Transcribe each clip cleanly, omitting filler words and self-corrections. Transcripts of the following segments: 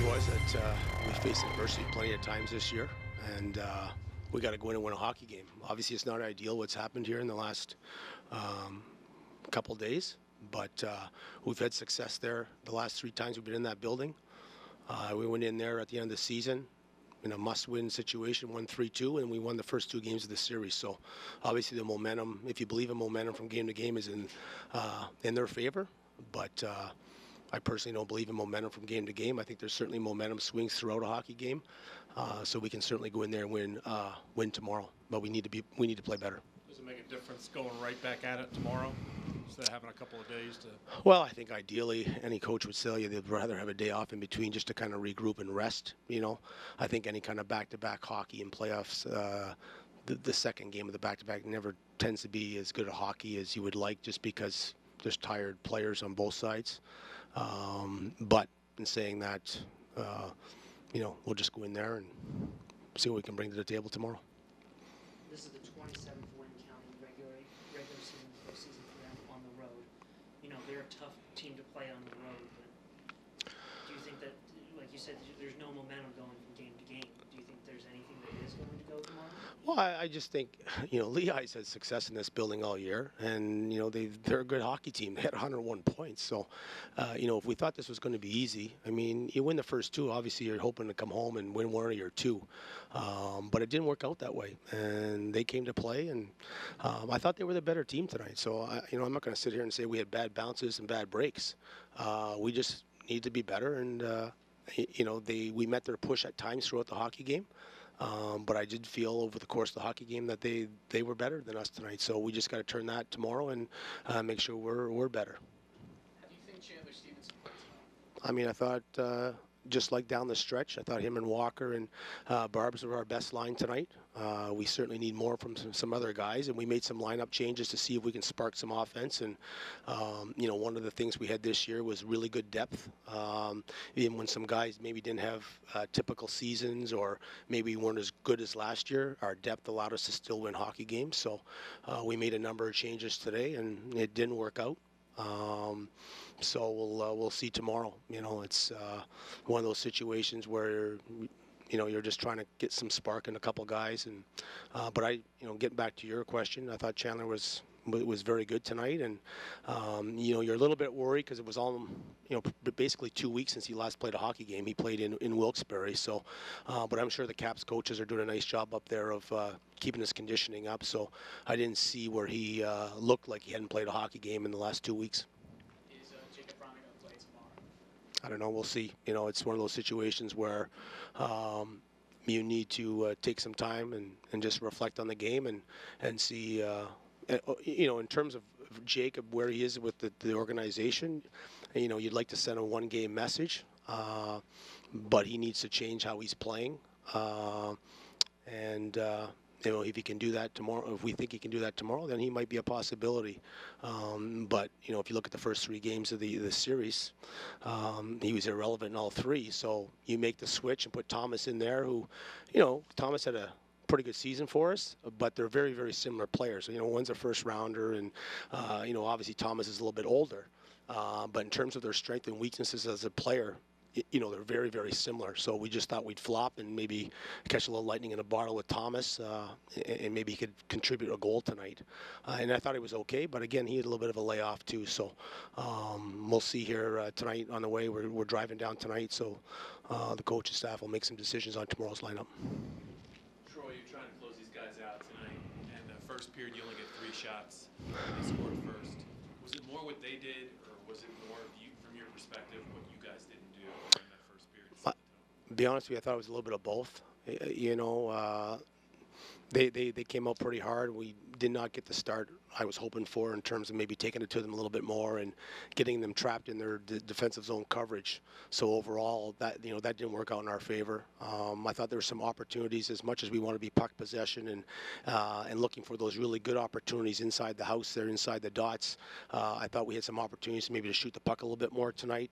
was that we faced adversity plenty of times this year, and we got to go in and win a hockey game. Obviously, it's not ideal what's happened here in the last couple days, but we've had success there the last 3 times we've been in that building. We went in there at the end of the season in a must-win situation, won 3-2, and we won the first 2 games of the series. So obviously the momentum, if you believe in momentum from game to game, is in their favor, but I personally don't believe in momentum from game to game. I think there's certainly momentum swings throughout a hockey game, so we can certainly go in there and win tomorrow. But we need to play better. Does it make a difference going right back at it tomorrow instead of having a couple of days to? Well, I think ideally any coach would tell you they'd rather have a day off in between just to kind of regroup and rest. You know, I think any kind of back-to-back hockey in playoffs, the second game of the back-to-back never tends to be as good a hockey as you would like, just because there's tired players on both sides. But in saying that, you know, we'll just go in there and see what we can bring to the table tomorrow. This is the 27th win counting regular season, postseason for them on the road. You know, they're a tough team to play on the road, but do you think that, like you said, there's no momentum going from game to game? Do you think there's anything that is going to go tomorrow? Well, I just think, you know, Lehigh's had success in this building all year, and, you know, they're a good hockey team. They had 101 points. So, you know, if we thought this was going to be easy, I mean, you win the first 2, obviously you're hoping to come home and win 1 of your 2. But it didn't work out that way, and they came to play, and I thought they were the better team tonight. So, you know, I'm not going to sit here and say we had bad bounces and bad breaks. We just need to be better, and, you know, we met their push at times throughout the hockey game. But I did feel over the course of the hockey game that they were better than us tonight. So we just got to turn that tomorrow and make sure we're better. How do you think Chandler Stephenson plays tomorrow? I mean, I thought just like down the stretch, I thought him and Walker and Barbs were our best line tonight. We certainly need more from some other guys, and we made some lineup changes to see if we can spark some offense. And you know, one of the things we had this year was really good depth. Even when some guys maybe didn't have typical seasons or maybe weren't as good as last year, our depth allowed us to still win hockey games. So we made a number of changes today, and it didn't work out. So we'll see tomorrow. You know, it's one of those situations where, you know, you're just trying to get some spark in a couple guys. And but you know, getting back to your question, I thought Chandler was very good tonight. And you know, you're a little bit worried because it was all, you know, basically 2 weeks since he last played a hockey game. He played in Wilkes-Barre. So, but I'm sure the Caps coaches are doing a nice job up there of keeping his conditioning up. So I didn't see where he looked like he hadn't played a hockey game in the last 2 weeks. I don't know. We'll see. You know, it's one of those situations where you need to take some time and just reflect on the game and see, you know, in terms of Jacob, where he is with the organization, you know, you'd like to send a 1-game message, but he needs to change how he's playing. And you know, if he can do that tomorrow, if we think he can do that tomorrow, then he might be a possibility. But, you know, if you look at the first 3 games of the series, he was irrelevant in all 3. So you make the switch and put Thomas in there, who, you know, Thomas had a pretty good season for us, but they're very, very similar players. You know, one's a first rounder, and, you know, obviously Thomas is a little bit older. But in terms of their strengths and weaknesses as a player, you know, they're very, very similar. So we just thought we'd flop and maybe catch a little lightning in a bottle with Thomas, and maybe he could contribute a goal tonight. And I thought he was okay, but again, he had a little bit of a layoff too. So we'll see here tonight on the way. We're driving down tonight, so the coaching staff will make some decisions on tomorrow's lineup. Troy, you're trying to close these guys out tonight, and the first period you only get 3 shots. They scored first. Was it more what they did, or was it more from your perspective what you guys didn't do in that first period? To be honest with you, I thought it was a little bit of both. You know, they came out pretty hard. We did not get the start I was hoping for in terms of maybe taking it to them a little bit more and getting them trapped in their defensive zone coverage. So overall, that didn't work out in our favor. I thought there were some opportunities, as much as we want to be puck possession and looking for those really good opportunities inside the house there, inside the dots. I thought we had some opportunities maybe to shoot the puck a little bit more tonight,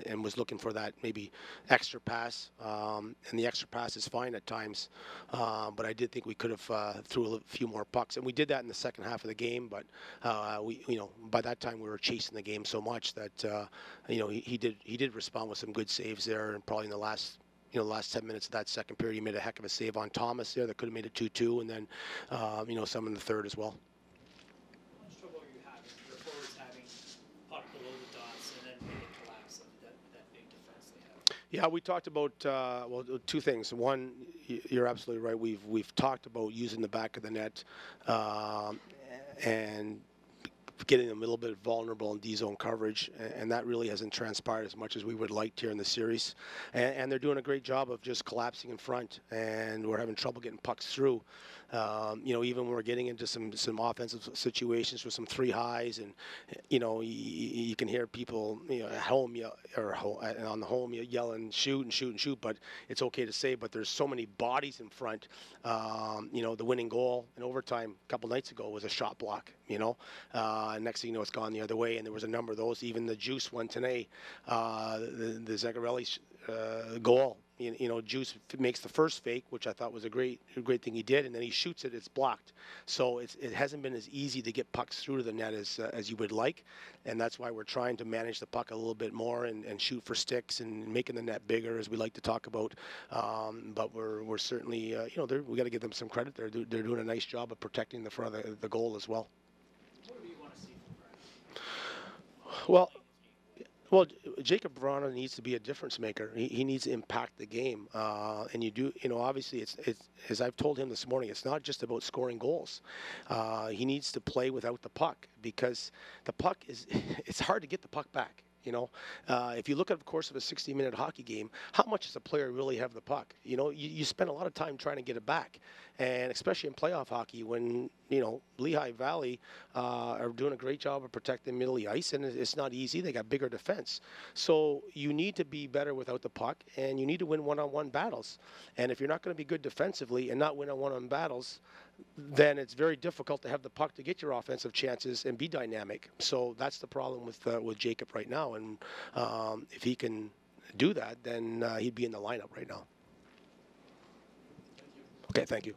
and was looking for that maybe extra pass. And the extra pass is fine at times, but I did think we could have threw a few more pucks, and we did that in the second half of the game. game, but by that time we were chasing the game so much that he did respond with some good saves there, and probably in the last 10 minutes of that second period, he made a heck of a save on Thomas there that could have made it 2-2, and then some in the third as well. How much trouble are you having, your forwards having puck below the dots and then when they collapse that big defense they have? Yeah, we talked about two things. One, you're absolutely right. We've talked about using the back of the net and getting them a little bit vulnerable in D-zone coverage, and that really hasn't transpired as much as we would like here in the series. And they're doing a great job of just collapsing in front, and we're having trouble getting pucks through. Even when we're getting into some offensive situations with some 3-highs, and you can hear people at home on the home yelling shoot and shoot and shoot, but it's okay to say. But there's so many bodies in front. The winning goal in overtime a couple nights ago was a shot block. Next thing you know, it's gone the other way, and there was a number of those. Even the Juice one today, the Zaccarelli goal. Juice makes the first fake, which I thought was a great thing he did, and then he shoots it. It's blocked. So it hasn't been as easy to get pucks through to the net as you would like, and that's why we're trying to manage the puck a little bit more and shoot for sticks and making the net bigger, as we like to talk about. But we're certainly we got to give them some credit. They're doing a nice job of protecting the front of the goal as well. What do you want to see from Brad? Well, Jacob Vrana needs to be a difference maker. He needs to impact the game, and obviously it's as I've told him this morning, it's not just about scoring goals. He needs to play without the puck, because the puck it's hard to get the puck back. If you look at the course of a 60-minute hockey game, how much does a player really have the puck? You spend a lot of time trying to get it back, and especially in playoff hockey when Lehigh Valley are doing a great job of protecting middle of the ice, and it's not easy. They got bigger defense, so you need to be better without the puck, and you need to win one-on-one battles. And if you're not going to be good defensively and not win on one-on-one battles, then it's very difficult to have the puck to get your offensive chances and be dynamic. So that's the problem with Jacob right now. And if he can do that, then he'd be in the lineup right now. Thank you. Okay, thank you.